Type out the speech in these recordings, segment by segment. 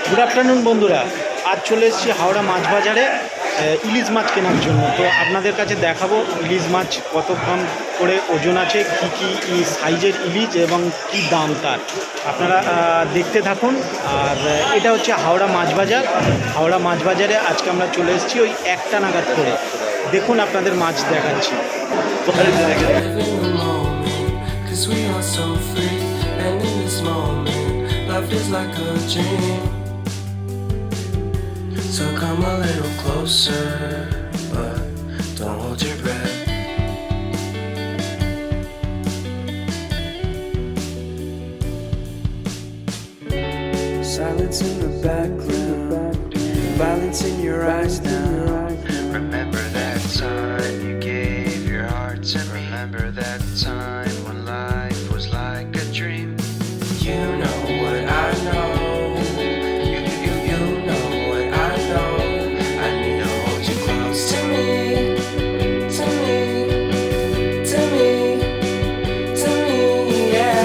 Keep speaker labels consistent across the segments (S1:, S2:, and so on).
S1: Good afternoon বন্ধুরা, আজ চলে এসেছি হাওড়া মাছ বাজারে ইলিশ মাছ কেনার জন্য। তো আপনাদের কাছে দেখাবো ইলিশ মাছ কত গ্রাম করে ওজন আছে, কী সাইজের ইলিশ এবং কি দাম তার। আপনারা দেখতে থাকুন। আর এটা হচ্ছে হাওড়া মাছ বাজার। হাওড়া মাছ বাজারে আজকে আমরা চলে এসেছি ওই 1টা নাগাদ করে। দেখুন আপনাদের মাছ দেখাচ্ছি।
S2: Life is like a dream, so come a little closer, but don't hold your breath. Silence in the background, violence in your eyes now. Remember that time you gave your heart to me. Remember that time when life was like a dream. You know what I know. You know what I know. I need to hold you close to me, to me, to me, to me, yeah.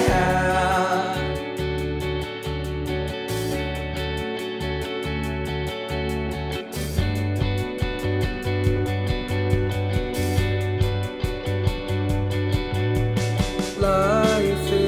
S2: Life is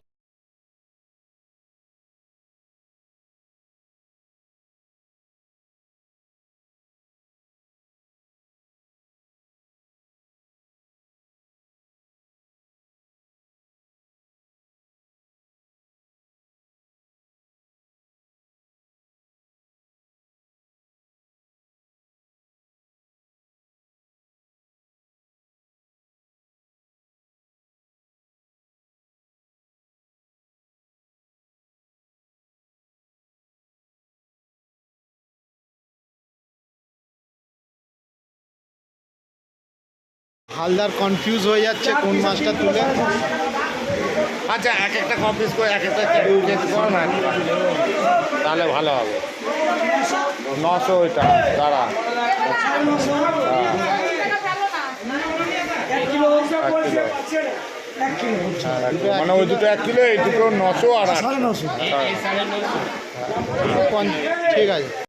S1: Haldar confuse হয়ে যাচ্ছে কোন মাছটা তুলে।
S3: আচ্ছা, এক একটা copies করে এক একটা চেক করো না, তাহলে ভালো হবে। 900 ওইটা দাঁড়া, 1 কিলো, মানে ওই দুটো 1 কিলো, এই দুটো 900 আর 800।
S1: ঠিক আছে।